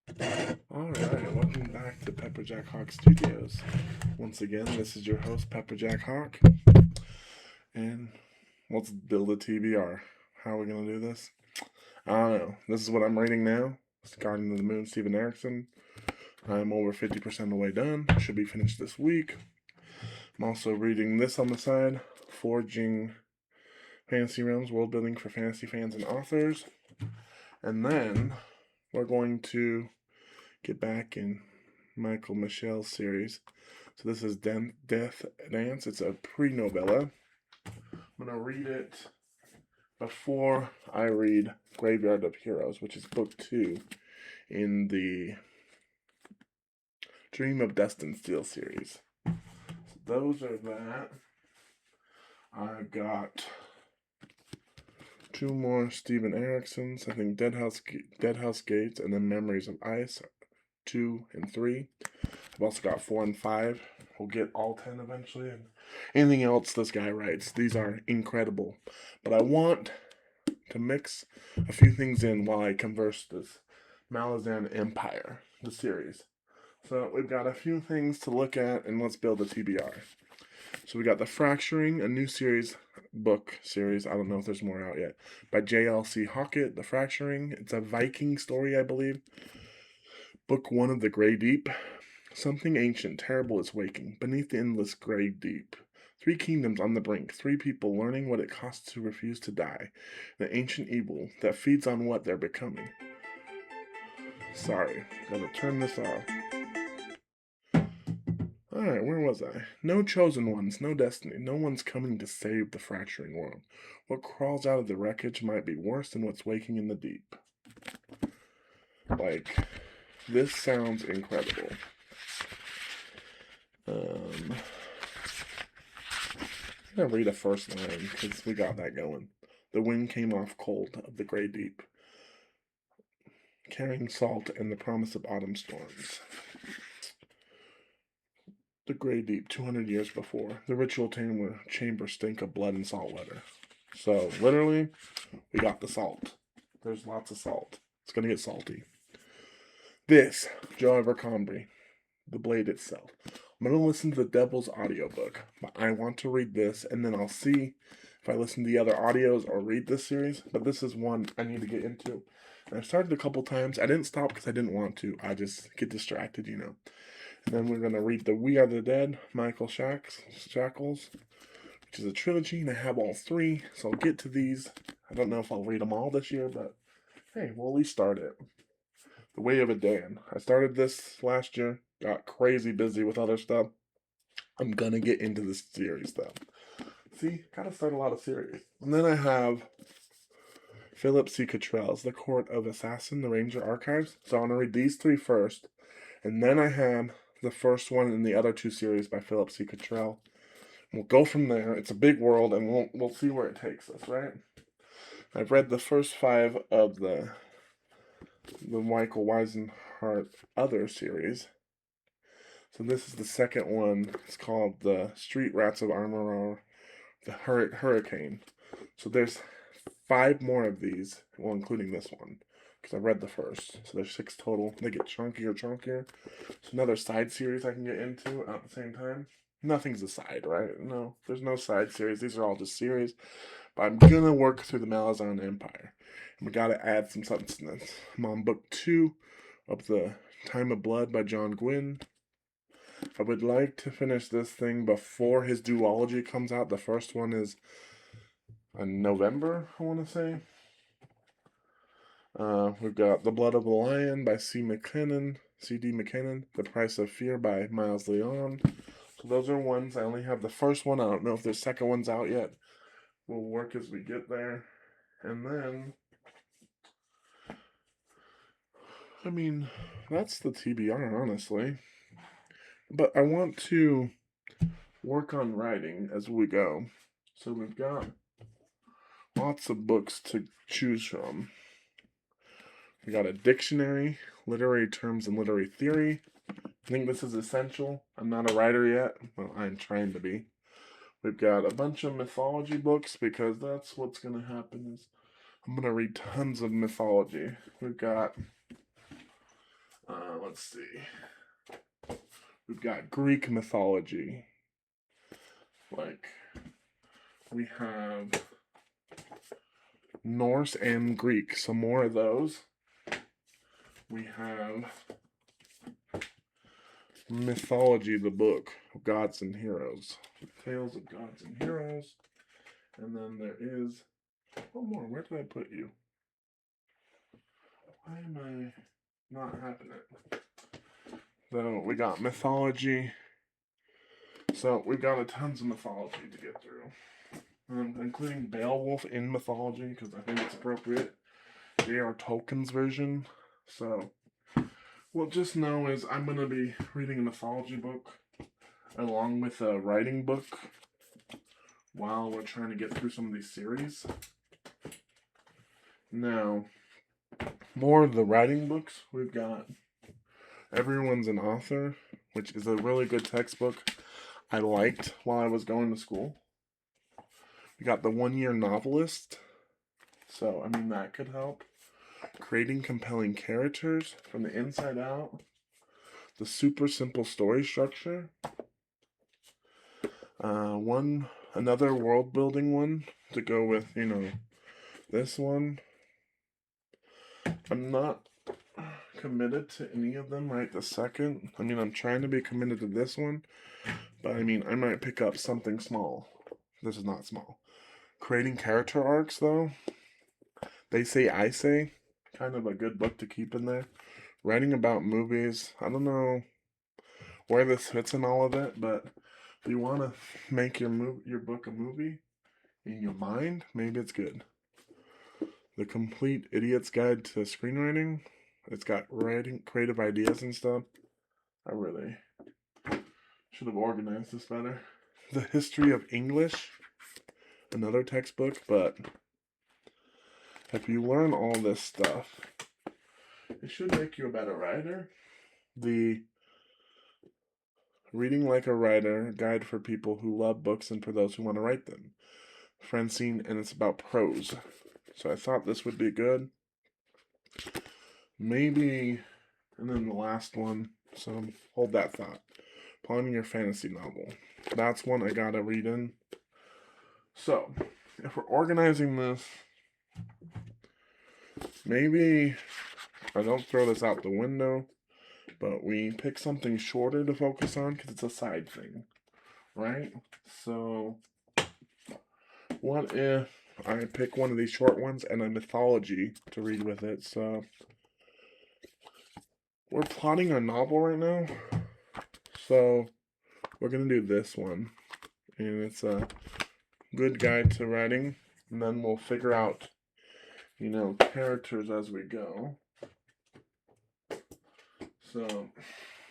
Alright, welcome back to Pepper Jack Hawk Studios. Once again, this is your host, Pepper Jack Hawk, and let's build a TBR. How are we going to do this? I don't know. This is what I'm reading now. It's Garden of the Moon, Steven Erickson. I'm over 50% of the way done. Should be finished this week. I'm also reading this on the side, Forging Fantasy Realms, World Building for Fantasy Fans and Authors. And then we're going to get back in Michael Michel's series. So this is Death Dance. It's a pre-novella. I'm going to read it before I read Graveyard of Heroes, which is book 2 in the Dream of Destined Steel series. So those are that. I've got 2 more Steven Ericksons. I think Dead House Gates and then Memories of Ice, 2 and 3. I've also got 4 and 5. We'll get all 10 eventually. And anything else this guy writes, these are incredible. But I want to mix a few things in while I converse this Malazan Empire, the series. So we've got a few things to look at, and let's build a TBR. So we got The Fracturing, a new book series. I don't know if there's more out yet. By J.L.C. Hockett, The Fracturing. It's a Viking story, I believe. Book 1 of the Grey Deep. Something ancient, terrible is waking, beneath the endless grey deep. 3 kingdoms on the brink, 3 people learning what it costs to refuse to die. The ancient evil that feeds on what they're becoming. Sorry, gotta turn this off. Alright, where was I? No chosen ones, no destiny, no one's coming to save the fracturing world. What crawls out of the wreckage might be worse than what's waking in the deep. Like, this sounds incredible. I'm gonna read a first line because we got that going. The wind came off cold of the grey deep, carrying salt and the promise of autumn storms. The grey deep, 200 years before. The ritual chamber stink of blood and salt water. So, literally, we got the salt. There's lots of salt. It's gonna get salty. This, Joe Abercrombie, The Blade itself. I'm gonna listen to the Devil's audiobook, but I want to read this, and then I'll see if I listen to the other audios or read this series. But this is one I need to get into. And I've started a couple times. I didn't stop because I didn't want to. I just get distracted, you know. And then we're gonna read the We Are the Dead, Michael Shackles, which is a trilogy, and I have all 3, so I'll get to these. I don't know if I'll read them all this year, but hey, we'll at least start it. The Way of a Dan. I started this last year, got crazy busy with other stuff. I'm gonna get into this series though. See, gotta start a lot of series. And then I have Philip C. Cottrell's The Court of Assassin, The Ranger Archives. So I'm gonna read these 3 first, and then I have the first one in the other 2 series by Philip C. Cottrell. We'll go from there. It's a big world, and we'll see where it takes us, right? I've read the first 5 of the Michael Weisenhart Other series. So this is the second one. It's called The Street Rats of Armor, the Hurricane. So there's 5 more of these, well, including this one, because I read the first. So there's 6 total. They get chunkier. So another side series I can get into at the same time. Nothing's a side, right? No, there's no side series. These are all just series. But I'm gonna work through the Malazan Empire. And we gotta add some substance. I'm on book 2 of The Time of Blood by John Gwynne. I would like to finish this thing before his duology comes out. The first one is in November, I want to say. We've got The Blood of the Lion by C.D. McKinnon. The Price of Fear by Miles Leon. So those are ones. I only have the first one. I don't know if the second one's out yet. We'll work as we get there. And then, I mean, that's the TBR, honestly. But I want to work on writing as we go. So we've got lots of books to choose from. We got a dictionary, literary terms and literary theory. I think this is essential. I'm not a writer yet. Well, I'm trying to be. We've got a bunch of mythology books because that's what's going to happen is I'm going to read tons of mythology. We've got Let's see. We've got Greek mythology. Like, we have Norse and Greek. Some more of those. We have Mythology, the book of Gods and Heroes. Tales of Gods and Heroes. And then there is one more. Where did I put you? Why am I not having it? So we got mythology. So we've got a tons of mythology to get through. Including Beowulf in mythology, because I think it's appropriate. J.R. Tolkien's version. So what just know is I'm going to be reading a mythology book along with a writing book while we're trying to get through some of these series. Now, more of the writing books, we've got Everyone's an Author, which is a really good textbook I liked while I was going to school. We got The 1 Year Novelist, so I mean that could help. Creating Compelling Characters from the Inside Out. The Super Simple Story Structure. Another world building one to go with, this one. I'm not committed to any of them right this second. I mean, I'm trying to be committed to this one, but I mean, I might pick up something small. This is not small. Creating Character Arcs, though. They Say, I Say. Kind of a good book to keep in there. Writing about movies. I don't know where this fits in all of it, but if you want to make your book a movie in your mind, maybe it's good. The Complete Idiot's Guide to Screenwriting. It's got writing, creative ideas and stuff. I really should have organized this better. The History of English. Another textbook, but if you learn all this stuff, it should make you a better writer. The Reading Like a Writer, Guide for People Who Love Books and for Those Who Want to Write Them. Francine, and it's about prose. So I thought this would be good. Maybe, and then the last one, so hold that thought. Plotting Your Fantasy Novel. That's one I gotta read in. So, if we're organizing this, maybe I don't throw this out the window, but we pick something shorter to focus on because it's a side thing, right? So, what if I pick one of these short ones and a mythology to read with it? So, we're plotting a novel right now, so we're gonna do this one, and it's a good guide to writing, and then we'll figure out, characters as we go. So,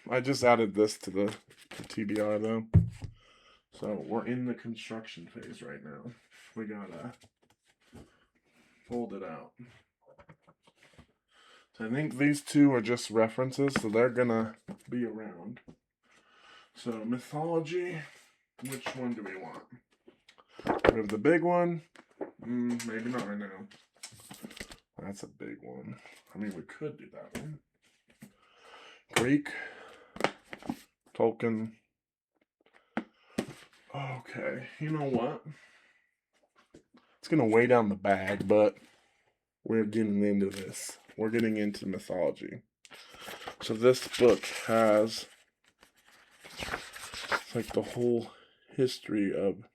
I just added this to the TBR though. So, we're in the construction phase right now. We gotta fold it out. So, I think these two are just references, so they're gonna be around. So, mythology, which one do we want? We have the big one. Maybe not right now. That's a big one. I mean, we could do that one. Greek. Tolkien. Okay, you know what? It's gonna weigh down the bag, but we're getting into this. We're getting into mythology. So this book has like the whole history of.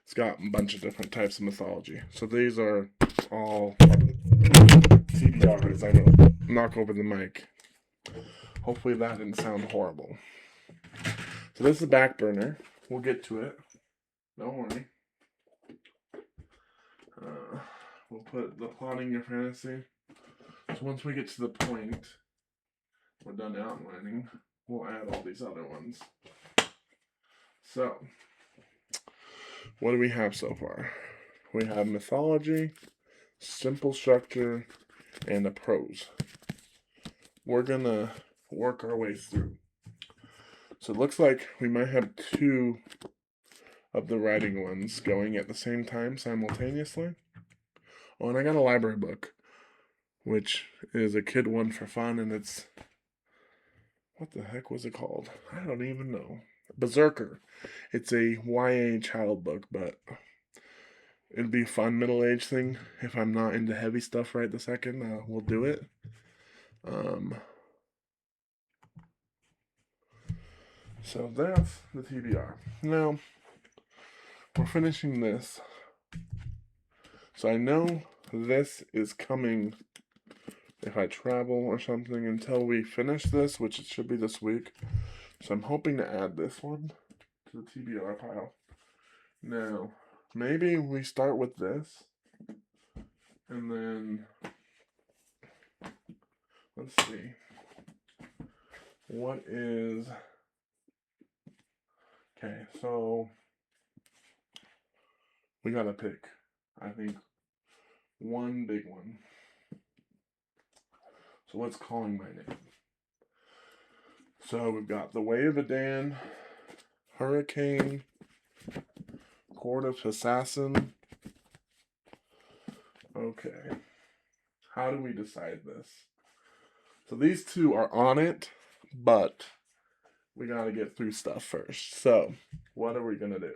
It's got a bunch of different types of mythology. So these are all TBRs. I'm gonna knock over the mic. Hopefully that didn't sound horrible. So this is back burner. We'll get to it. Don't worry. We'll put the plotting your fantasy. So once we get to the point, we're done outlining, we'll add all these other ones. So, what do we have so far? We have mythology, simple structure, and a prose. We're gonna work our way through. So it looks like we might have two of the writing ones going at the same time simultaneously. Oh, and I got a library book. which is a kid one for fun, and it's, what the heck was it called? I don't even know. Berserker. It's a YA child book, but it'd be a fun middle age thing. If I'm not into heavy stuff right this second, we'll do it. So that's the TBR. Now, we're finishing this. So I know this is coming if I travel or something until we finish this, which it should be this week. So I'm hoping to add this one to the TBR pile. Now, maybe we start with this, and then let's see. What is, okay, so we gotta pick, I think, one big one. So what's calling my name? So we've got The Way of a Dan, Hurricane, Court of Assassin. Okay. How do we decide this? So these two are on it, but we gotta get through stuff first. So what are we gonna do?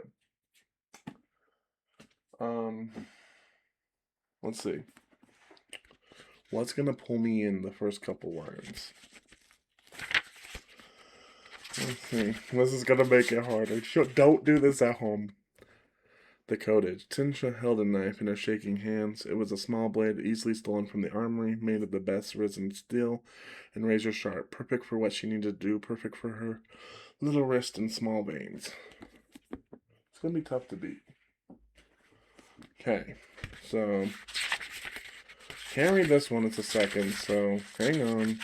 Let's see. What's gonna pull me in the first couple lines? Let's see. This is gonna make it harder. Don't do this at home. The codage. Tinsha held a knife in her shaking hands. It was a small blade easily stolen from the armory, made of the best risen steel, and razor sharp. Perfect for what she needed to do, perfect for her little wrist and small veins. It's gonna be tough to beat. Okay, so can't read this one, it's a second, so hang on.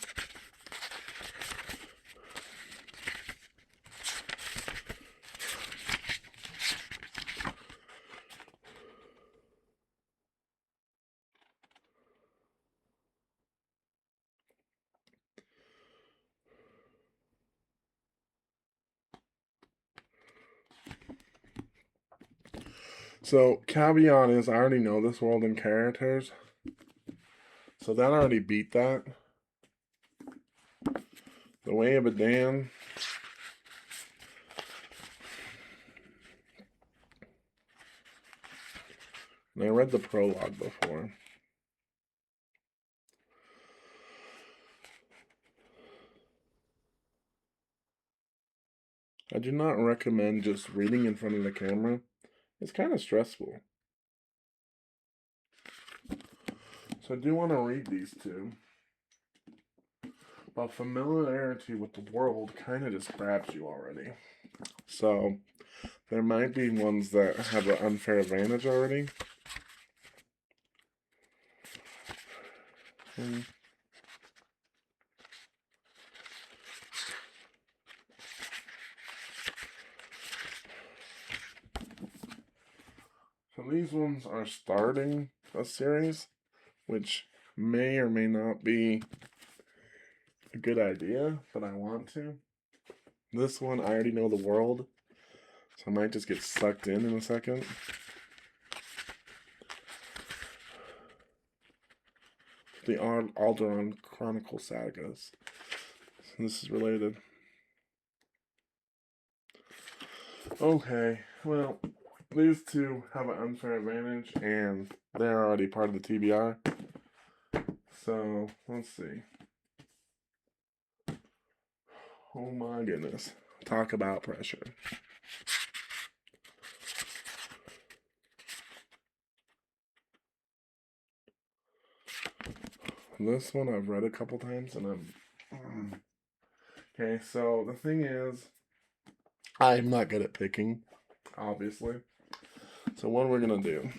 So, caveat is I already know this world and characters. So that already beat that. The Way of a Dan. And I read the prologue before. I do not recommend just reading in front of the camera. It's kind of stressful. So I do want to read these two. But familiarity with the world kind of just grabs you already. So there might be ones that have an unfair advantage already. So these ones are starting a series, which may or may not be a good idea, but I want to. This one, I already know the world, so I might just get sucked in a second. The Alderaan Chronicle Sagas. This is related. Okay, well, these two have an unfair advantage, and they're already part of the TBR. So, let's see. Oh my goodness. Talk about pressure. This one I've read a couple times, and I'm... Okay, so the thing is, I'm not good at picking, obviously. So what we're gonna do...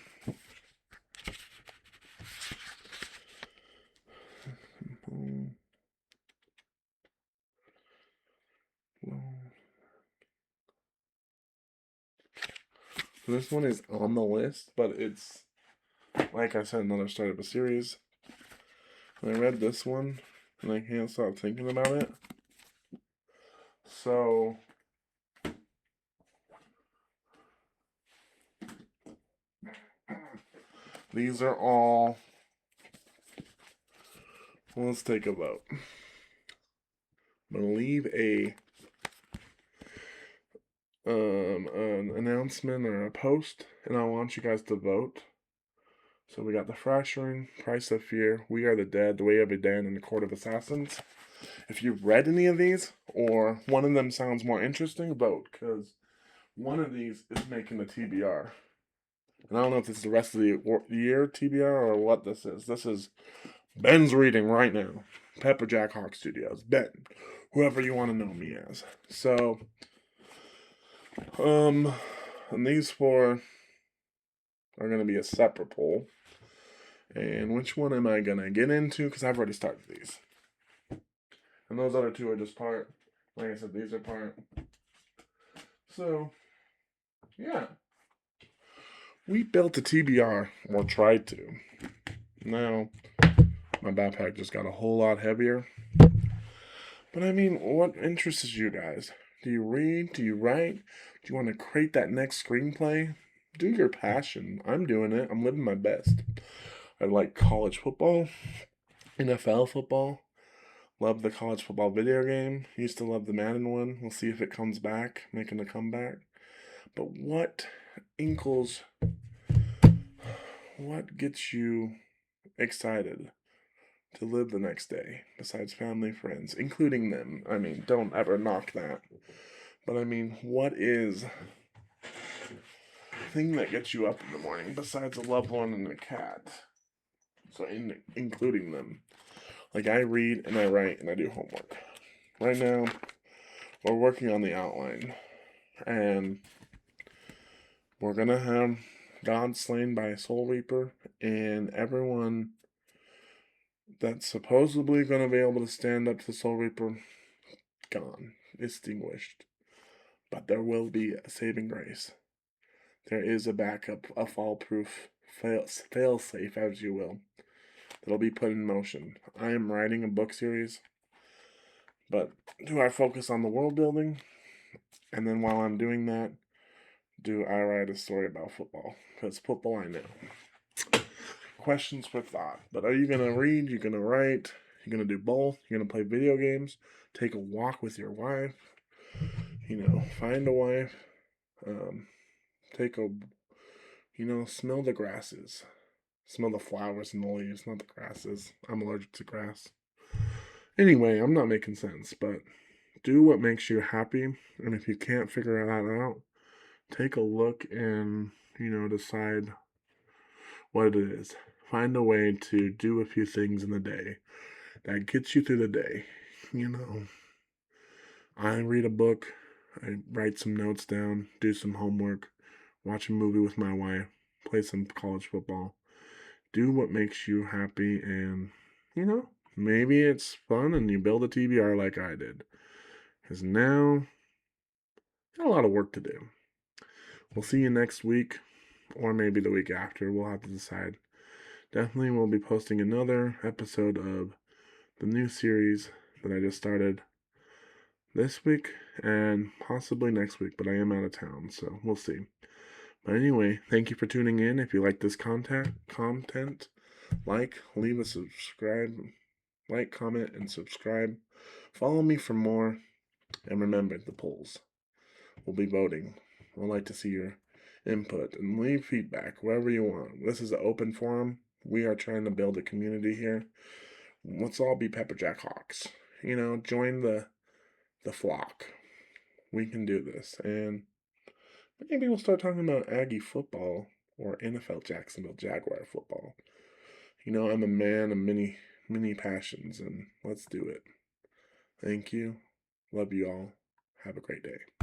This one is on the list, but it's, like I said, another start of a series. And I read this one, and I can't stop thinking about it. So, these are all Well, let's take a vote. I'm gonna leave an announcement or a post, and I want you guys to vote. So we got The Fracturing, Price of Fear, We Are the Dead, The Way of a Dead, and The Court of Assassins. If you've read any of these, or one of them sounds more interesting, vote, because one of these is making the TBR. And I don't know if this is the rest of the year TBR or what this is. This is Ben's reading right now. Pepper Jack Hawk Studios. Ben. Whoever you want to know me as. So, and these four are going to be a separate poll. And which one am I going to get into? Because I've already started these. And those other two are just part. Like I said, these are part. So, yeah. We built a TBR, or tried to. Now, my backpack just got a whole lot heavier. But I mean, what interests you guys? Do you read? Do you write? Do you want to create that next screenplay? Do your passion. I'm doing it. I'm living my best. I like college football, NFL football. Love the college football video game. Used to love the Madden one. We'll see if it comes back, making a comeback. But what inkles, what gets you excited to live the next day besides family, friends, including them? I mean, don't ever knock that. But I mean, what is the thing that gets you up in the morning besides a loved one and a cat? So, including them. Like, I read and I write and I do homework. Right now, we're working on the outline. And we're going to have God slain by a soul reaper. And everyone that's supposedly going to be able to stand up to the soul reaper, gone, extinguished. But there will be a saving grace. There is a backup, a fall-proof, fail-safe, as you will, that'll be put in motion. I am writing a book series, but do I focus on the world building? And then while I'm doing that, do I write a story about football? Because football, I know. Questions for thought. But are you going to read? You're going to write? You're going to do both? You're going to play video games? Take a walk with your wife? Find a wife? Take a, smell the grasses. Smell the flowers and the leaves, not the grasses. I'm allergic to grass. Anyway, I'm not making sense, but do what makes you happy. And if you can't figure that out, take a look and, decide what it is. Find a way to do a few things in the day that gets you through the day. I read a book, I write some notes down, do some homework, watch a movie with my wife, play some college football. Do what makes you happy, and, maybe it's fun and you build a TBR like I did. Because now, got a lot of work to do. We'll see you next week, or maybe the week after. We'll have to decide. Definitely we'll be posting another episode of the new series that I just started this week and possibly next week, but I am out of town, so we'll see. But anyway, thank you for tuning in. If you like this content, leave a subscribe, comment, and subscribe. Follow me for more, and remember the polls. We'll be voting. I'd like to see your input and leave feedback wherever you want. This is an open forum. We are trying to build a community here. Let's all be Pepper Jack Hawks. Join the flock. We can do this. And maybe we'll start talking about Aggie football or NFL Jacksonville Jaguar football. I'm a man of many passions, and let's do it. Thank you. Love you all. Have a great day.